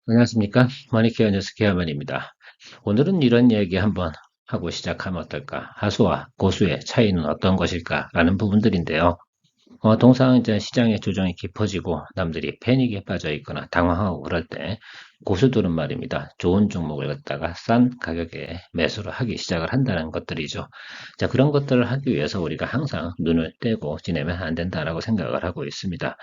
안녕하십니까? 머니케어 뉴스 케어맨입니다. 오늘은 이런 이야기 한번 하고 시작하면 어떨까? 하수와 고수의 차이는 어떤 것일까? 라는 부분들인데요. 통상 이제 시장의 조정이 깊어지고 남들이 패닉에 빠져 있거나 당황하고 그럴 때 고수들은 말입니다. 좋은 종목을 갖다가 싼 가격에 매수를 하기 시작을 한다는 것들이죠. 자, 그런 것들을 하기 위해서 우리가 항상 눈을 떼고 지내면 안 된다라고 생각을 하고 있습니다.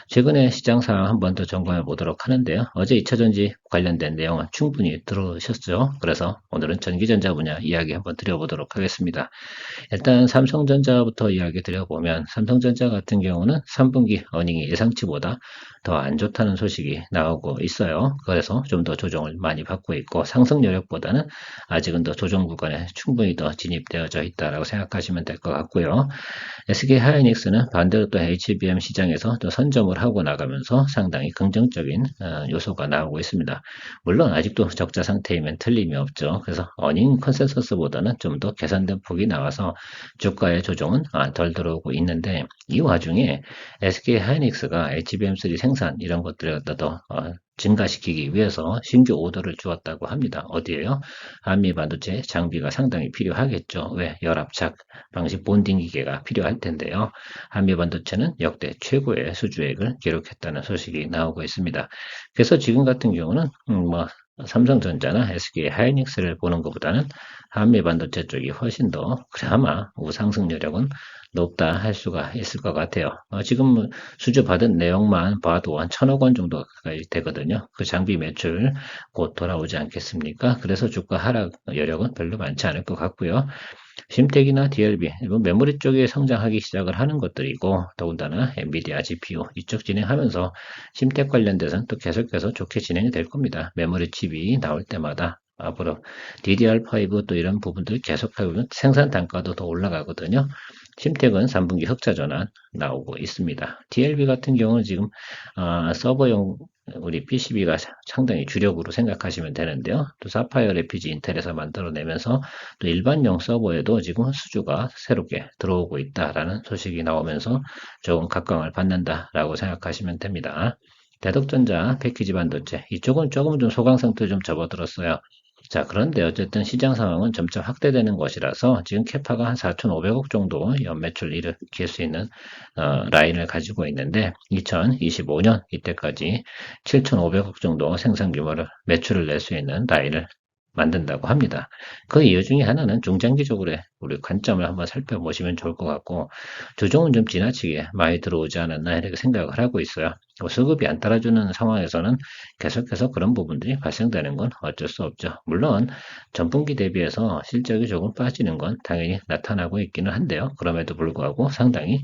최근에 시장 상황 한 번 더 점검해 보도록 하는데요. 어제 2차전지 관련된 내용은 충분히 들으셨죠? 그래서 오늘은 전기전자 분야 이야기 한번 드려보도록 하겠습니다. 일단 삼성전자부터 이야기 드려보면 삼성전자 같은 경우는 3분기 어닝이 예상치보다 더 안 좋다는 소식이 나오고 있어요. 그래서 좀 더 조정을 많이 받고 있고 상승 여력보다는 아직은 더 조정 구간에 충분히 더 진입되어져 있다라고 생각하시면 될 것 같고요. SK 하이닉스는 반대로 또 HBM 시장에서 또 선점을 하고 나가면서 상당히 긍정적인 요소가 나오고 있습니다. 물론 아직도 적자 상태이면 틀림이 없죠. 그래서 어닝 컨센서스보다는 좀 더 개선된 폭이 나와서 주가의 조정은 덜 들어오고 있는데 이 와중에 SK 하이닉스가 HBM3 생산 이런 것들을 갖다 더 증가시키기 위해서 신규 오더를 주었다고 합니다. 어디에요? 한미 반도체 장비가 상당히 필요하겠죠. 왜? 열압착 방식 본딩 기계가 필요할 텐데요. 한미 반도체는 역대 최고의 수주액을 기록했다는 소식이 나오고 있습니다. 그래서 지금 같은 경우는 삼성전자나 SK 하이닉스를 보는 것보다는 한미 반도체 쪽이 훨씬 더 그나마 우상승 여력은 높다 할 수가 있을 것 같아요. 지금 수주 받은 내용만 봐도 한 1,000억 원 정도 가까이 되거든요. 그 장비 매출 곧 돌아오지 않겠습니까? 그래서 주가 하락 여력은 별로 많지 않을 것 같고요. 심텍이나 DLB, 메모리 쪽에 성장하기 시작을 하는 것들이고, 더군다나 엔비디아 GPU 이쪽 진행하면서 심텍 관련돼서는 또 계속해서 좋게 진행이 될 겁니다. 메모리 칩이 나올 때마다 앞으로 DDR5 또 이런 부분들 계속하면 생산 단가도 더 올라가거든요. 심텍은 3분기 흑자 전환 나오고 있습니다. DLB 같은 경우는 지금 서버용 우리 PCB가 상당히 주력으로 생각하시면 되는데요. 또 사파이어 레피지 인텔에서 만들어내면서 또 일반용 서버에도 지금 수주가 새롭게 들어오고 있다라는 소식이 나오면서 조금 각광을 받는다라고 생각하시면 됩니다. 대덕전자 패키지 반도체 이쪽은 조금 좀 소강 상태 좀 접어들었어요. 자, 그런데 어쨌든 시장 상황은 점점 확대되는 것이라서 지금 캐파가 한 4,500억 정도 연매출 일으킬 수 있는 라인을 가지고 있는데 2025년 이때까지 7,500억 정도 생산 규모를 매출을 낼 수 있는 라인을 만든다고 합니다. 그 이유 중에 하나는 중장기적으로 우리 관점을 한번 살펴보시면 좋을 것 같고 조정은 좀 지나치게 많이 들어오지 않았나 이렇게 생각을 하고 있어요. 수급이 안 따라주는 상황에서는 계속해서 그런 부분들이 발생되는 건 어쩔 수 없죠. 물론 전분기 대비해서 실적이 조금 빠지는 건 당연히 나타나고 있기는 한데요. 그럼에도 불구하고 상당히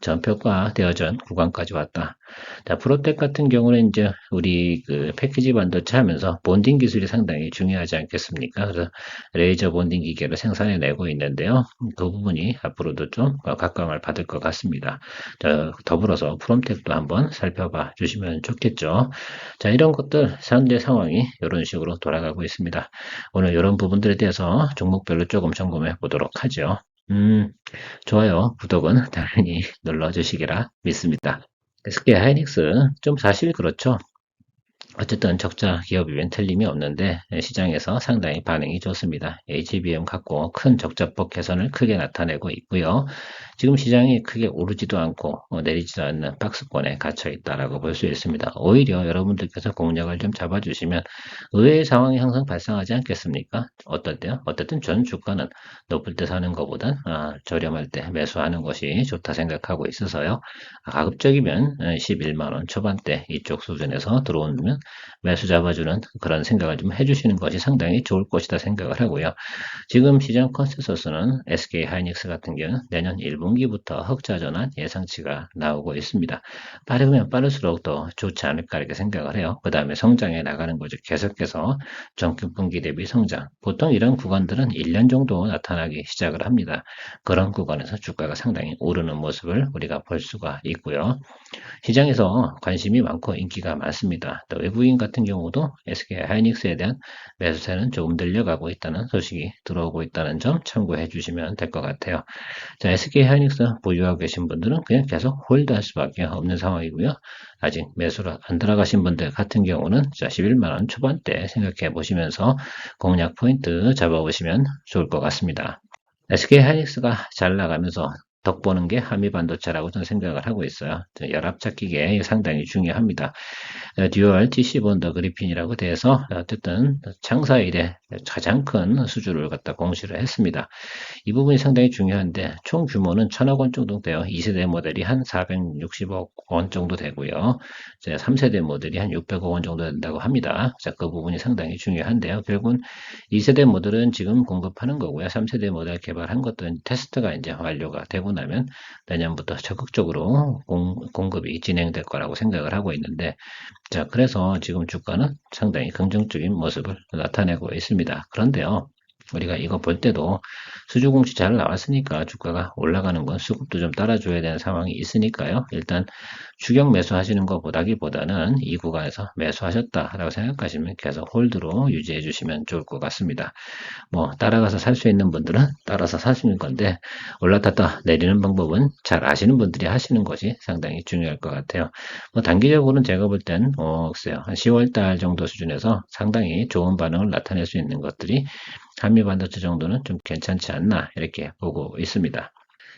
전표가 되어진 구간까지 왔다. 자, 프로텍 같은 경우는 이제 우리 그 패키지 반도체 하면서 본딩 기술이 상당히 중요하지 않겠습니까? 그래서 레이저 본딩 기계를 생산해 내고 있는데요. 그 부분이 앞으로도 좀 각광을 받을 것 같습니다. 자, 더불어서 프롬텍도 한번 살펴봐 주시면 좋겠죠. 자, 이런 것들 현재 상황이 이런 식으로 돌아가고 있습니다. 오늘 이런 부분들에 대해서 종목별로 조금 점검해 보도록 하죠. 음, 좋아요, 구독은 당연히 눌러주시기라 믿습니다. SK 하이닉스 좀 사실 그렇죠. 어쨌든 적자 기업이면 틀림이 없는데 시장에서 상당히 반응이 좋습니다. HBM 갖고 큰 적자폭 개선을 크게 나타내고 있고요. 지금 시장이 크게 오르지도 않고 내리지도 않는 박스권에 갇혀 있다라고 볼 수 있습니다. 오히려 여러분들께서 공략을 좀 잡아주시면 의외의 상황이 항상 발생하지 않겠습니까? 어떨 때요? 어쨌든 전 주가는 높을 때 사는 것보단 저렴할 때 매수하는 것이 좋다 생각하고 있어서요. 가급적이면 11만 원 초반대 이쪽 수준에서 들어오면 매수 잡아주는 그런 생각을 좀 해주시는 것이 상당히 좋을 것이다 생각을 하고요. 지금 시장 컨센서스는 SK 하이닉스 같은 경우는 내년 1분기부터 흑자 전환 예상치가 나오고 있습니다. 빠르면 빠를수록 더 좋지 않을까 이렇게 생각을 해요. 그 다음에 성장해 나가는 거죠. 계속해서 전분기 대비 성장. 보통 이런 구간들은 1년 정도 나타나기 시작을 합니다. 그런 구간에서 주가가 상당히 오르는 모습을 우리가 볼 수가 있고요. 시장에서 관심이 많고 인기가 많습니다. 또 외부인 같은 경우도 SK 하이닉스에 대한 매수세는 조금 늘려가고 있다는 소식이 들어오고 있다는 점 참고해 주시면 될 것 같아요. 자, SK 하이닉스 보유하고 계신 분들은 그냥 계속 홀드할 수밖에 없는 상황이고요. 아직 매수로 안 들어가신 분들 같은 경우는 자, 11만 원 초반대 생각해 보시면서 공략 포인트 잡아보시면 좋을 것 같습니다. SK 하이닉스가 잘 나가면서 덕보는 게 한미반도체라고 저는 생각을 하고 있어요. 열압착기계 상당히 중요합니다. 듀얼 TC 본더 그리핀이라고 돼서 어쨌든 창사 이래 가장 큰 수주를 갖다 공시를 했습니다. 이 부분이 상당히 중요한데 총 규모는 1,000억 원 정도 돼요. 2세대 모델이 한 460억 원 정도 되고요. 3세대 모델이 한 600억 원 정도 된다고 합니다. 자, 그 부분이 상당히 중요한데요. 결국은 2세대 모델은 지금 공급하는 거고요. 3세대 모델 개발한 것도 테스트가 이제 완료가 되고 나면 내년부터 적극적으로 공급이 진행될 거라고 생각을 하고 있는데 자, 그래서 지금 주가는 상당히 긍정적인 모습을 나타내고 있습니다. 그런데요. 우리가 이거 볼 때도 수주공시 잘 나왔으니까 주가가 올라가는 건 수급도 좀 따라줘야 되는 상황이 있으니까요. 일단 추격 매수하시는 것보다는 이 구간에서 매수하셨다라고 생각하시면 계속 홀드로 유지해 주시면 좋을 것 같습니다. 뭐 따라가서 살 수 있는 분들은 따라서 사시는 건데 올라탔다 내리는 방법은 잘 아시는 분들이 하시는 것이 상당히 중요할 것 같아요. 뭐 단기적으로는 제가 볼 땐 글쎄요 한 10월 달 정도 수준에서 상당히 좋은 반응을 나타낼 수 있는 것들이 한미 반도체 정도는 좀 괜찮지 않나 이렇게 보고 있습니다.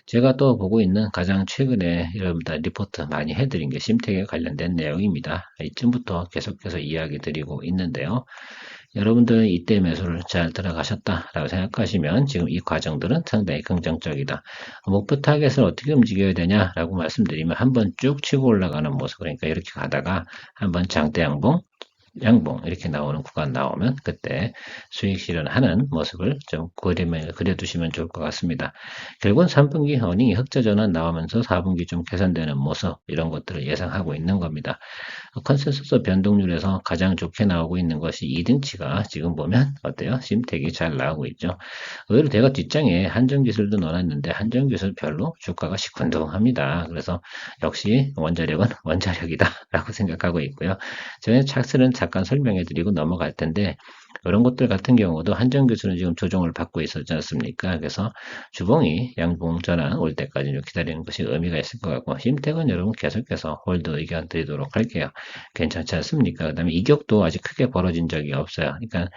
제가 또 보고 있는 가장 최근에 여러분들 리포트 많이 해드린 게 심택에 관련된 내용입니다. 이쯤부터 계속해서 이야기 드리고 있는데요. 여러분들은 이때 매수를 잘 들어가셨다라고 생각하시면 지금 이 과정들은 상당히 긍정적이다. 목표 타겟을 어떻게 움직여야 되냐라고 말씀드리면 한번 쭉 치고 올라가는 모습 그러니까 이렇게 가다가 한번 장대 양봉 이렇게 나오는 구간 나오면 그때 수익 실현하는 모습을 좀 그려두시면 좋을 것 같습니다. 결국은 3분기 어닝이 흑자 전환 나오면서 4분기 좀 개선되는 모습 이런 것들을 예상하고 있는 겁니다. 컨센서스 변동률에서 가장 좋게 나오고 있는 것이 2등치가 지금 보면 어때요? 심택이 잘 나오고 있죠. 의외로 제가 뒷장에 한정기술도 넣어놨는데 한정기술 별로 주가가 시큰둥합니다. 그래서 역시 원자력은 원자력이다 라고 생각하고 있고요. 저는 차트는 잠깐 설명해 드리고 넘어갈 텐데 이런 것들 같은 경우도 한정기술은 지금 조정을 받고 있었지 않습니까? 그래서 주봉이 양봉 전환 올 때까지 좀 기다리는 것이 의미가 있을 것 같고 심택은 여러분 계속해서 홀드 의견 드리도록 할게요. 괜찮지 않습니까? 그 다음에 이격도 아직 크게 벌어진 적이 없어요. 그러니까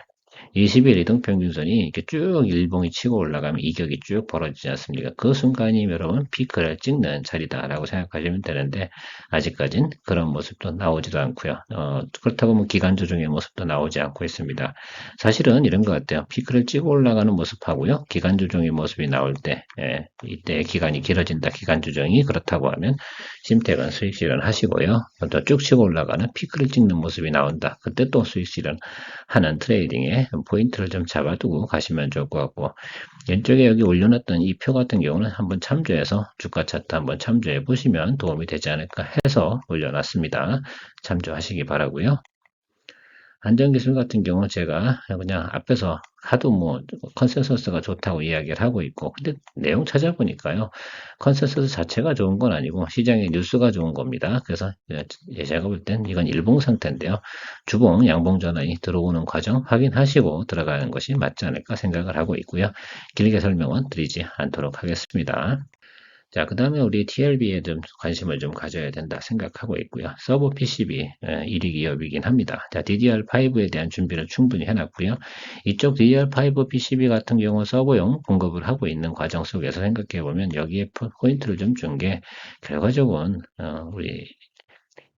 20일 이동평균선이 이렇게 쭉 일봉이 치고 올라가면 이격이 쭉 벌어지지 않습니까? 그 순간이 여러분 피크를 찍는 자리다라고 생각하시면 되는데 아직까진 그런 모습도 나오지도 않고요. 그렇다고 뭐 기간 조정의 모습도 나오지 않고 있습니다. 사실은 이런 것 같아요. 피크를 찍고 올라가는 모습하고요. 기간 조정의 모습이 나올 때 이때 기간이 길어진다. 기간 조정이 그렇다고 하면 심택은 수익 실현하시고요. 또 쭉 치고 올라가는 피크를 찍는 모습이 나온다. 그때 또 수익 실현하는 트레이딩에 포인트를 좀 잡아두고 가시면 좋을 것 같고 왼쪽에 여기 올려놨던 이 표 같은 경우는 한번 참조해서 주가 차트 한번 참조해 보시면 도움이 되지 않을까 해서 올려놨습니다. 참조하시기 바라고요. 안전기술 같은 경우 제가 그냥 앞에서 하도 뭐 컨센서스가 좋다고 이야기를 하고 있고 근데 내용 찾아보니까요 컨센서스 자체가 좋은 건 아니고 시장의 뉴스가 좋은 겁니다. 그래서 제가 볼 땐 이건 일봉 상태인데요. 주봉 양봉 전환이 들어오는 과정 확인하시고 들어가는 것이 맞지 않을까 생각을 하고 있고요. 길게 설명은 드리지 않도록 하겠습니다. 자, 그 다음에 우리 TLB에 좀 관심을 좀 가져야 된다 생각하고 있고요. 서버 PCB 1위 기업이긴 합니다. 자, DDR5에 대한 준비를 충분히 해놨고요. 이쪽 DDR5 PCB 같은 경우 서버용 공급을 하고 있는 과정 속에서 생각해 보면 여기에 포인트를 좀 준 게 결과적으로는 우리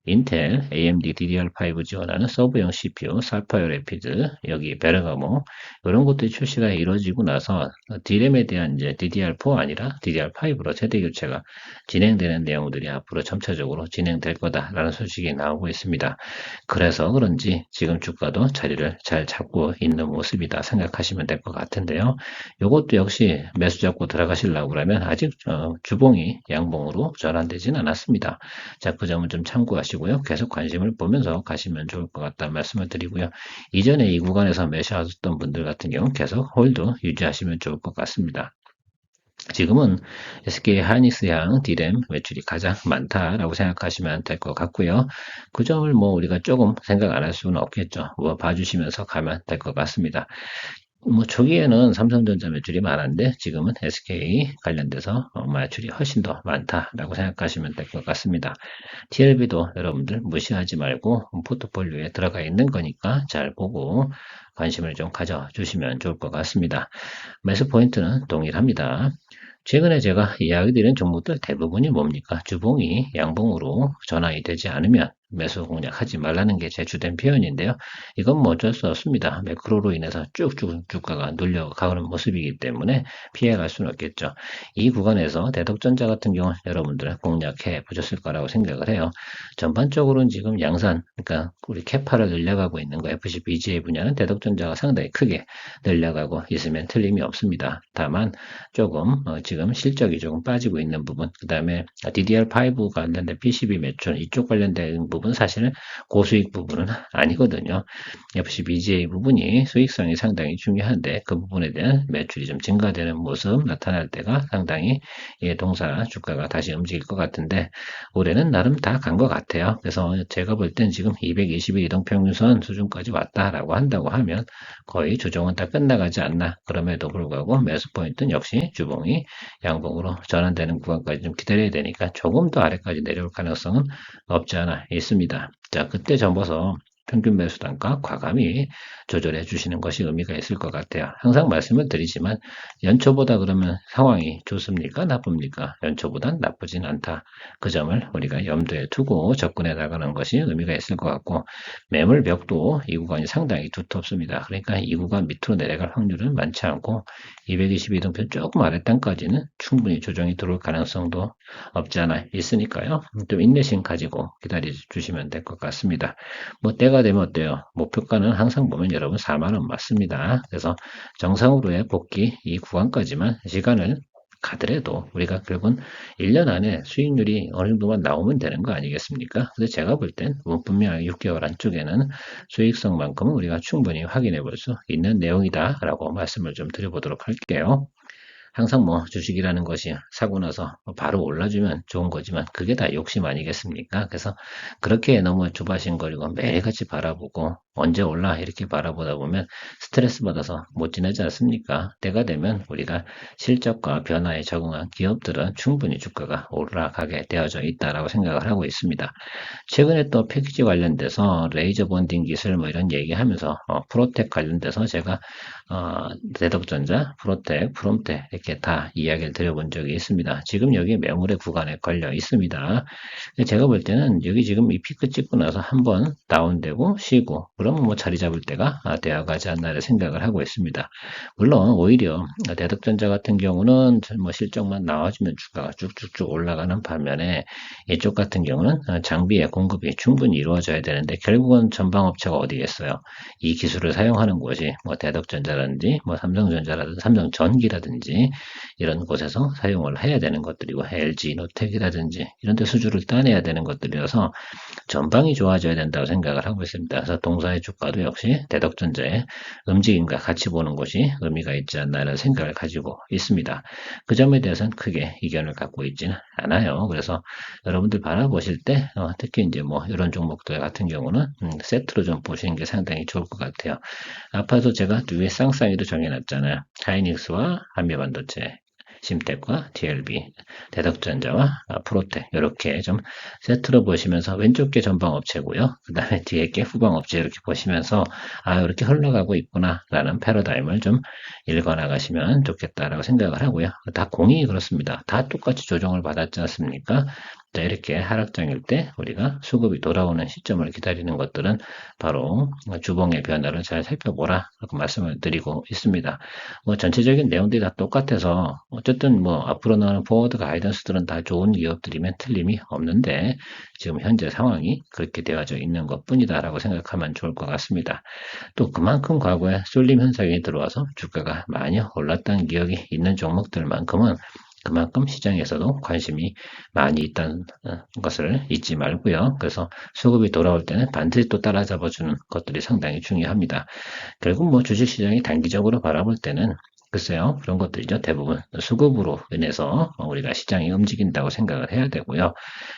인텔, AMD DDR5 지원하는 서브용 CPU, 사파이어 레피드, 여기 베르가모 이런 것들이 출시가 이루어지고 나서 D램에 대한 이제 DDR4 아니라 DDR5로 세대 교체가 진행되는 내용들이 앞으로 점차적으로 진행될 거다라는 소식이 나오고 있습니다. 그래서 그런지 지금 주가도 자리를 잘 잡고 있는 모습이다 생각하시면 될 것 같은데요. 이것도 역시 매수 잡고 들어가시려고 그러면 아직 주봉이 양봉으로 전환되진 않았습니다. 자, 그 점은 좀 참고하시고요. 계속 관심을 보면서 가시면 좋을 것 같다는 말씀을 드리고요. 이전에 이 구간에서 매수하셨던 분들 같은 경우 계속 홀드 유지하시면 좋을 것 같습니다. 지금은 SK 하이닉스향 D램 매출이 가장 많다라고 생각하시면 될 것 같고요. 그 점을 뭐 우리가 조금 생각 안 할 수는 없겠죠. 뭐 봐주시면서 가면 될 것 같습니다. 뭐 초기에는 삼성전자 매출이 많았는데 지금은 SK 관련돼서 매출이 훨씬 더 많다라고 생각하시면 될 것 같습니다. TLB도 여러분들 무시하지 말고 포트폴리오에 들어가 있는 거니까 잘 보고 관심을 좀 가져주시면 좋을 것 같습니다. 매수 포인트는 동일합니다. 최근에 제가 이야기 드린 종목들 대부분이 뭡니까? 주봉이 양봉으로 전환이 되지 않으면 매수 공략하지 말라는 게 제 주된 표현인데요. 이건 뭐 어쩔 수 없습니다. 매크로로 인해서 쭉쭉 주가가 눌려가는 모습이기 때문에 피해갈 수는 없겠죠. 이 구간에서 대덕전자 같은 경우는 여러분들 공략해 보셨을 거라고 생각을 해요. 전반적으로는 지금 양산, 그러니까 우리 캐파를 늘려가고 있는 거 FC BGA 분야는 대덕전자가 상당히 크게 늘려가고 있으면 틀림이 없습니다. 다만 조금 지금 실적이 조금 빠지고 있는 부분, 그 다음에 DDR5 관련된 PCB 매출 이쪽 관련된 부분 사실은 고수익 부분은 아니거든요. FCBGA 부분이 수익성이 상당히 중요한데 그 부분에 대한 매출이 좀 증가되는 모습 나타날 때가 상당히 동사 주가가 다시 움직일 것 같은데 올해는 나름 다 간 것 같아요. 그래서 제가 볼 땐 지금 220일 이동평균선 수준까지 왔다라고 한다고 하면 거의 조정은 다 끝나가지 않나. 그럼에도 불구하고 매수 포인트는 역시 주봉이 양봉으로 전환되는 구간까지 좀 기다려야 되니까 조금 더 아래까지 내려올 가능성은 없지 않아 있습니다. 자, 그때 접어서 평균 매수 단가 과감히 조절해 주시는 것이 의미가 있을 것 같아요. 항상 말씀을 드리지만 연초보다 그러면 상황이 좋습니까? 나쁩니까? 연초보단 나쁘진 않다. 그 점을 우리가 염두에 두고 접근해 나가는 것이 의미가 있을 것 같고 매물 벽도 이 구간이 상당히 두텁습니다. 그러니까 이 구간 밑으로 내려갈 확률은 많지 않고 222등편 조금 아래단까지는 충분히 조정이 들어올 가능성도 없지 않아 있으니까요. 좀 인내심 가지고 기다려 주시면 될 것 같습니다. 뭐 때가 되면 어때요? 목표가는 항상 보면 여러분 4만 원 맞습니다. 그래서 정상으로의 복귀 이 구간까지만 시간을 가더라도 우리가 결국은 1년 안에 수익률이 어느 정도만 나오면 되는 거 아니겠습니까? 근데 제가 볼 땐 분명히 6개월 안쪽에는 수익성만큼은 우리가 충분히 확인해 볼 수 있는 내용이다라고 말씀을 좀 드려보도록 할게요. 항상 뭐 주식이라는 것이 사고 나서 바로 올라주면 좋은 거지만 그게 다 욕심 아니겠습니까? 그래서 그렇게 너무 조바심거리고 매일같이 바라보고 언제 올라 이렇게 바라보다 보면 스트레스 받아서 못 지내지 않습니까? 때가 되면 우리가 실적과 변화에 적응한 기업들은 충분히 주가가 올라가게 되어져 있다라고 생각을 하고 있습니다. 최근에 또 패키지 관련돼서 레이저 본딩 기술 뭐 이런 얘기하면서 프로텍 관련돼서 제가 대덕전자, 프로텍, 프롬텍 이렇게 다 이야기를 드려본 적이 있습니다. 지금 여기 매물의 구간에 걸려 있습니다. 제가 볼 때는 여기 지금 이 피크 찍고 나서 한번 다운되고 쉬고 그러면 뭐 자리 잡을 때가 되어가지 않나를 생각을 하고 있습니다. 물론 오히려 대덕전자 같은 경우는 뭐 실적만 나와주면 주가가 쭉쭉쭉 올라가는 반면에 이쪽 같은 경우는 장비의 공급이 충분히 이루어져야 되는데 결국은 전방업체가 어디겠어요? 이 기술을 사용하는 곳이 뭐 대덕전자라든지 뭐 삼성전자라든지 삼성전기라든지 이런 곳에서 사용을 해야 되는 것들이고 LG 노텍이라든지 이런 데 수주를 따내야 되는 것들이어서 전방이 좋아져야 된다고 생각을 하고 있습니다. 그래서 동사의 주가도 역시 대덕전자의 움직임과 같이 보는 것이 의미가 있지 않나라는 생각을 가지고 있습니다. 그 점에 대해서는 크게 이견을 갖고 있지는 않아요. 그래서 여러분들 바라보실 때 특히 이제 뭐 이런 종목들 같은 경우는 세트로 좀 보시는 게 상당히 좋을 것 같아요. 아파도 제가 두 개 쌍쌍이로 정해놨잖아요. 하이닉스와 한미반도체, 심텍과 TLB, 대덕전자와 프로텍 이렇게 좀 세트로 보시면서 왼쪽 게 전방업체고요. 그 다음에 뒤에 게 후방업체 이렇게 보시면서 이렇게 흘러가고 있구나라는 패러다임을 좀 읽어나가시면 좋겠다라고 생각을 하고요. 다 공이 그렇습니다. 다 똑같이 조정을 받았지 않습니까? 자, 이렇게 하락장일 때 우리가 수급이 돌아오는 시점을 기다리는 것들은 바로 주봉의 변화를 잘 살펴보라 라고 말씀을 드리고 있습니다. 뭐 전체적인 내용들이 다 똑같아서 어쨌든 뭐 앞으로 나오는 포워드 가이던스들은 다 좋은 기업들이면 틀림이 없는데 지금 현재 상황이 그렇게 되어져 있는 것 뿐이다라고 생각하면 좋을 것 같습니다. 또 그만큼 과거에 쏠림 현상이 들어와서 주가가 많이 올랐다는 기억이 있는 종목들만큼은 그만큼 시장에서도 관심이 많이 있다는 것을 잊지 말고요. 그래서 수급이 돌아올 때는 반드시 또 따라잡아주는 것들이 상당히 중요합니다. 결국 뭐 주식시장이 단기적으로 바라볼 때는 글쎄요, 그런 것들이죠. 대부분 수급으로 인해서 우리가 시장이 움직인다고 생각을 해야 되고요.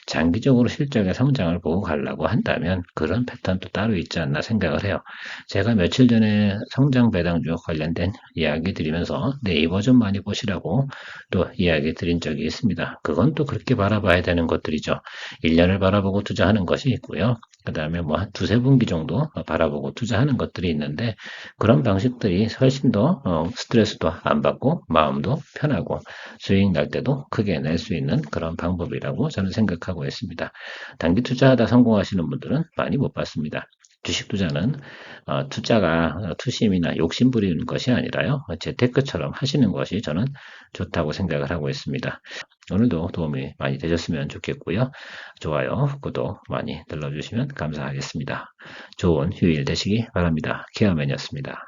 장기적으로 실적의 성장을 보고 가려고 한다면 그런 패턴도 따로 있지 않나 생각을 해요. 제가 며칠 전에 성장 배당주 관련된 이야기 드리면서 네이버 좀 많이 보시라고 또 이야기 드린 적이 있습니다. 그건 또 그렇게 바라봐야 되는 것들이죠. 1년을 바라보고 투자하는 것이 있고요. 그 다음에 뭐 한 두세 분기 정도 바라보고 투자하는 것들이 있는데 그런 방식들이 훨씬 더 스트레스도 안 받고 마음도 편하고 수익 날 때도 크게 낼 수 있는 그런 방법이라고 저는 생각하고 있습니다. 단기 투자하다 성공하시는 분들은 많이 못 봤습니다. 주식 투자는 투자가 투심이나 욕심 부리는 것이 아니라요. 재테크처럼 하시는 것이 저는 좋다고 생각을 하고 있습니다. 오늘도 도움이 많이 되셨으면 좋겠고요. 좋아요, 구독 많이 눌러주시면 감사하겠습니다. 좋은 휴일 되시기 바랍니다. 케어맨이었습니다.